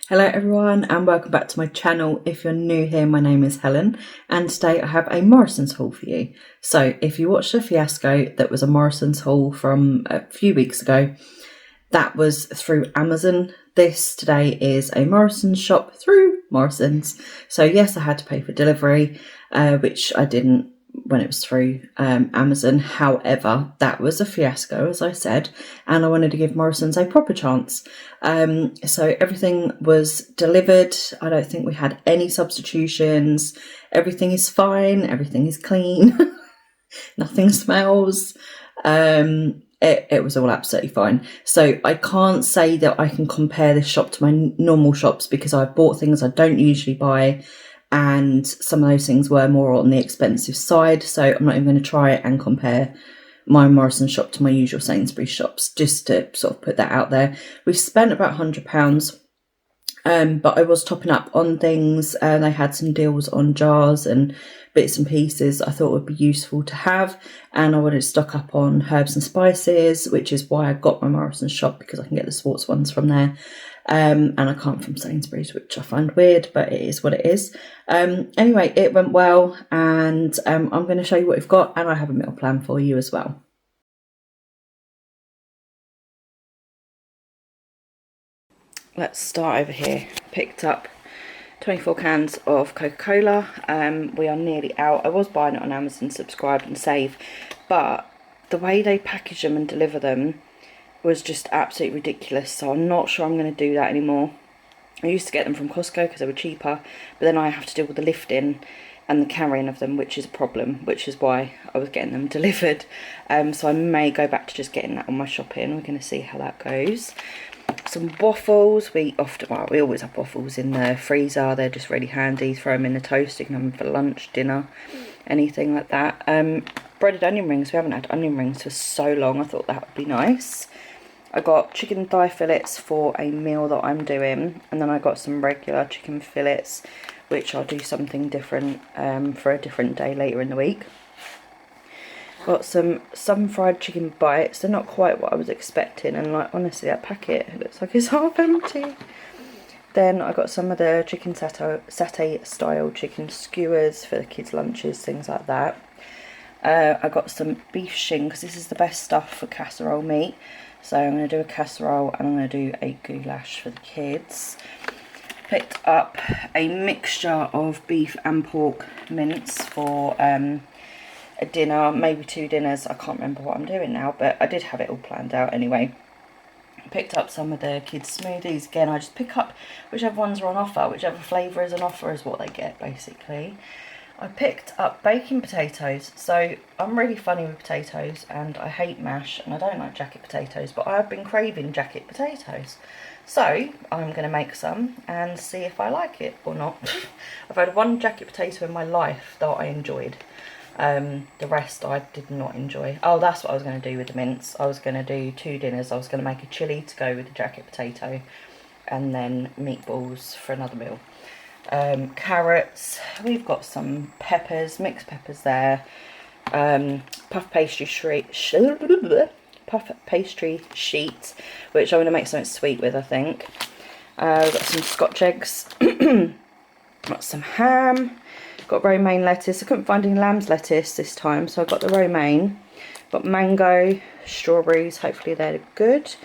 Hello everyone and welcome back to my channel. If you're new here, my name is Helen and today I have a Morrisons haul for you. So if you watched the fiasco that was a Morrisons haul from a few weeks ago, that was through Amazon. This today is a Morrisons shop through Morrisons. So yes, I had to pay for delivery, which I didn't when it was through Amazon. However, that was a fiasco, as I said, and I wanted to give Morrisons a proper chance. So everything was delivered. I don't think we had any substitutions. Everything is fine. Everything is clean. Nothing smells. It was all absolutely fine. So I can't say that I can compare this shop to my normal shops because I've bought things I don't usually buy, and some of those things were more on the expensive side. So I'm not even going to try and compare my Morrisons shop to my usual Sainsbury's shops, just to sort of put that out there. We spent about £100, but I was topping up on things, and they had some deals on jars and bits and pieces I thought would be useful to have, and I wanted to stock up on herbs and spices, which is why I got my Morrisons shop, because I can get the sports ones from there, and I can't from Sainsbury's, which I find weird, but it is what it is. Anyway, it went well, and I'm going to show you what we've got, and I have a meal plan for you as well. Let's start over here. Picked up 24 cans of Coca-Cola. We are nearly out. I was buying it on Amazon, subscribe and save, but the way they package them and deliver them was just absolutely ridiculous, so I'm not sure I'm going to do that anymore. I used to get them from Costco because they were cheaper, but then I have to deal with the lifting and the carrying of them, which is a problem, which is why I was getting them delivered. So I may go back to just getting that on my shopping. We're going to see how that goes. Some waffles. We always have waffles in the freezer. They're just really handy. Throw them in the toast. You can have them for lunch, dinner, anything like that. Breaded onion rings. We haven't had onion rings for so long. I thought that would be nice. I got chicken thigh fillets for a meal that I'm doing, and then I got some regular chicken fillets, which I'll do something different for a different day later in the week. Got some fried chicken bites. They're not quite what I was expecting, and like honestly, that packet, it looks like it's half empty. Then I got some of the chicken satay style chicken skewers for the kids' lunches, things like that. I got some beef shin, because this is the best stuff for casserole meat. So I'm going to do a casserole and I'm going to do a goulash for the kids. Picked up a mixture of beef and pork mince for a dinner, maybe 2 dinners. I can't remember what I'm doing now, but I did have it all planned out anyway. Picked up some of the kids' smoothies. Again, I just pick up whichever ones are on offer, whichever flavour is on offer is what they get, basically. I picked up baking potatoes. So I'm really funny with potatoes, and I hate mash, and I don't like jacket potatoes, but I've been craving jacket potatoes. So I'm going to make some and see if I like it or not. I've had one jacket potato in my life that I enjoyed. The rest I did not enjoy. Oh, that's what I was going to do with the mince. I was going to do 2 dinners. I was going to make a chilli to go with the jacket potato, and then meatballs for another meal. Carrots. We've got some peppers, mixed peppers there. Puff pastry sheet, which I'm going to make something sweet with, I think. We've got some Scotch eggs. Got some ham. Got romaine lettuce. I couldn't find any lamb's lettuce this time, so I got the romaine. Got mango, strawberries, hopefully they're good.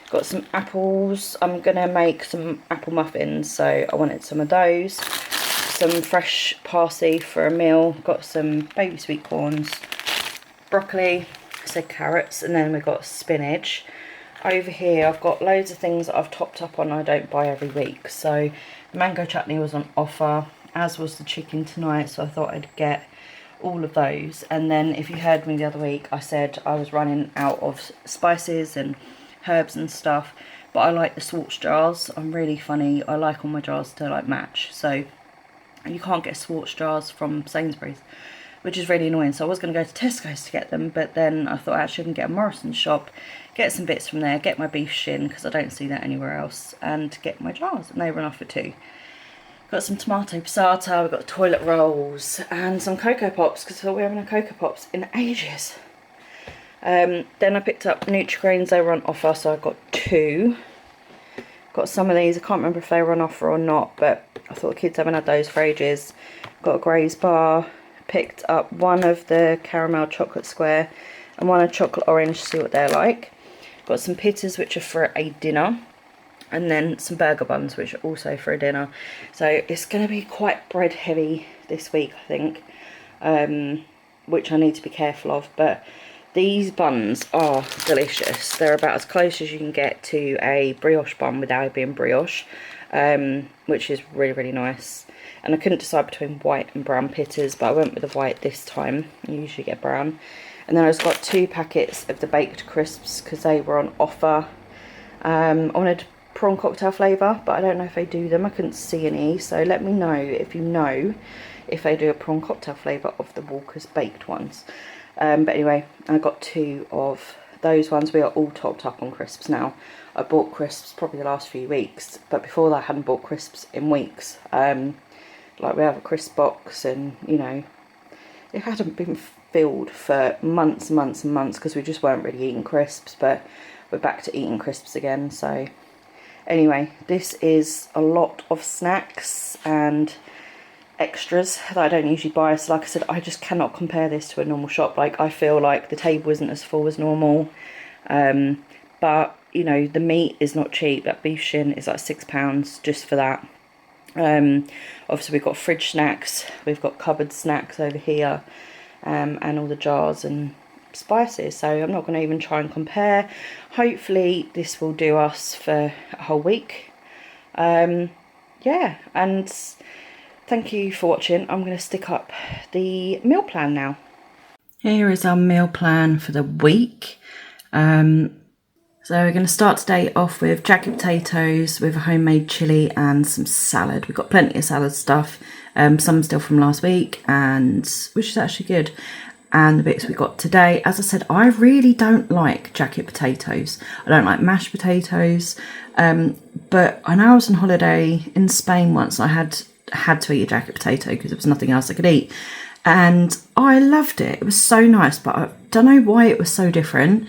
Got some apples. I'm going to make some apple muffins, so I wanted some of those. Some fresh parsley for a meal. Got some baby sweet corns, broccoli, so carrots, and then we've got spinach. Over here I've got loads of things that I've topped up on I don't buy every week. So mango chutney was on offer, as was the chicken tonight, so I thought I'd get all of those. And then if you heard me the other week, I said I was running out of spices and herbs and stuff, but I like the Schwartz jars. I'm really funny, I like all my jars to like match, so you can't get Schwartz jars from Sainsbury's, which is really annoying. So I was going to go to Tesco's to get them, but then I thought actually I can get a Morrisons shop, get some bits from there, get my beef shin because I don't see that anywhere else, and get my jars, and they run off for 2. Got some tomato passata, we've got toilet rolls, and some Cocoa Pops, because I thought we haven't had Cocoa Pops in ages. Then I picked up Nutri-Grains, they were on offer, so I got 2. Got some of these, I can't remember if they were on offer or not, but I thought the kids haven't had those for ages. Got a Graze bar, picked up one of the caramel chocolate square and one of chocolate orange to see what they're like. Got some pitters which are for a dinner, and then some burger buns which are also for a dinner. So it's going to be quite bread heavy this week, I think, which I need to be careful of. But these buns are delicious. They're about as close as you can get to a brioche bun without it being brioche, which is really, really nice. And I couldn't decide between white and brown pitters, but I went with the white this time. I usually get brown. And then I just got 2 packets of the baked crisps because they were on offer. I wanted prawn cocktail flavour, but I don't know if they do them. I couldn't see any, so let me know if you know if they do a prawn cocktail flavour of the Walker's baked ones. But anyway, I got 2 of those ones. We are all topped up on crisps now. I bought crisps probably the last few weeks, but before that I hadn't bought crisps in weeks. Like, we have a crisp box, and you know, it hadn't been filled for months and months and months because we just weren't really eating crisps, but we're back to eating crisps again. So anyway, this is a lot of snacks and extras that I don't usually buy. So like I said, I just cannot compare this to a normal shop. Like, I feel like the table isn't as full as normal, but you know, the meat is not cheap. That beef shin is like £6 just for that. Obviously we've got fridge snacks, we've got cupboard snacks over here, and all the jars and spices. So I'm not going to even try and compare. Hopefully this will do us for a whole week. Yeah, and thank you for watching. I'm going to stick up the meal plan now. Here is our meal plan for the week. So we're going to start today off with jacket potatoes with a homemade chilli and some salad. We've got plenty of salad stuff, some still from last week, and which is actually good. And the bits we got today, as I said, I really don't like jacket potatoes. I don't like mashed potatoes, but I know I was on holiday in Spain once. I had to eat a jacket potato because there was nothing else I could eat, and I loved it. It was so nice, but I don't know why it was so different.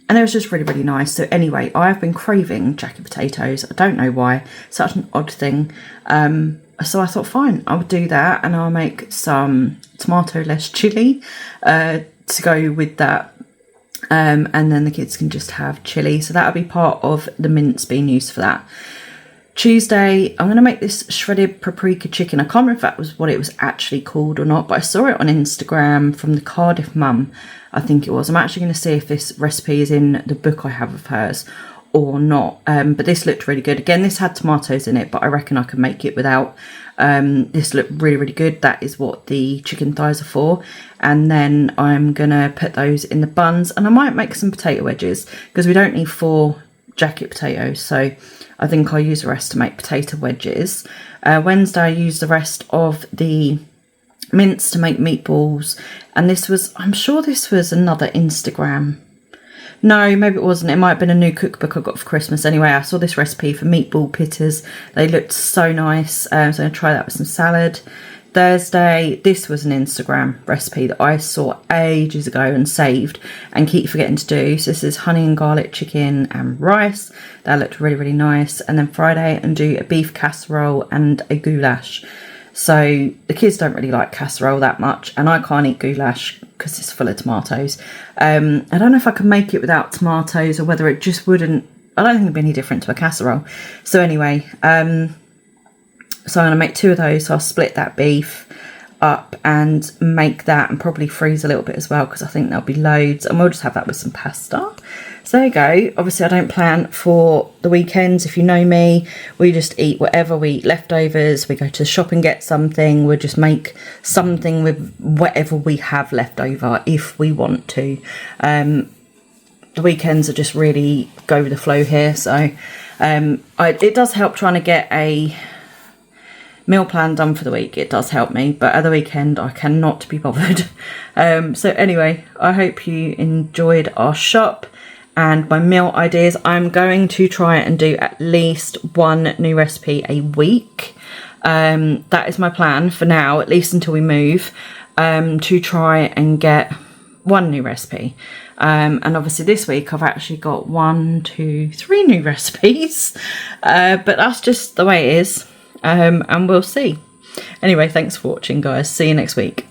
And it was just really, really nice. So anyway, I have been craving jacket potatoes. I don't know why. Such an odd thing. So I thought, fine, I'll do that, and I'll make some tomato-less chilli to go with that. And then the kids can just have chilli. So that'll be part of the mince being used for that. Tuesday, I'm going to make this shredded paprika chicken. I can't remember if that was what it was actually called or not, but I saw it on Instagram from the Cardiff mum, I think it was. I'm actually going to see if this recipe is in the book I have of hers or not. But this looked really good. Again, this had tomatoes in it, but I reckon I can make it without. This looked really, really good. That is what the chicken thighs are for. And then I'm going to put those in the buns, and I might make some potato wedges because we don't need 4 jacket potatoes, so I think I'll use the rest to make potato wedges. Wednesday I used the rest of the mince to make meatballs, and this was, I'm sure this was another Instagram. No, maybe it wasn't. It might have been a new cookbook I got for Christmas. Anyway, I saw this recipe for meatball pitters. They looked so nice, so I'm going to try that with some salad. Thursday, this was an Instagram recipe that I saw ages ago and saved and keep forgetting to do. So this is honey and garlic chicken and rice. That looked really, really nice. And then Friday, and do a beef casserole and a goulash. So the kids don't really like casserole that much, and I can't eat goulash because it's full of tomatoes. I don't know if I can make it without tomatoes or whether it just wouldn't. I don't think it'd be any different to a casserole. So anyway, so I'm going to make 2 of those. So I'll split that beef up and make that, and probably freeze a little bit as well because I think there'll be loads, and we'll just have that with some pasta. So there you go. Obviously I don't plan for the weekends. If you know me, we just eat whatever. We eat leftovers, we go to the shop and get something, we'll just make something with whatever we have left over if we want to. The weekends are just really go with the flow here. So it does help trying to get a meal plan done for the week. It does help me, but at the weekend I cannot be bothered. So anyway, I hope you enjoyed our shop and my meal ideas. I'm going to try and do at least 1 new recipe a week. That is my plan for now, at least until we move, to try and get 1 new recipe. And obviously this week I've actually got 1, 2, 3 new recipes, but that's just the way it is, and we'll see. Anyway, thanks for watching, guys. See you next week.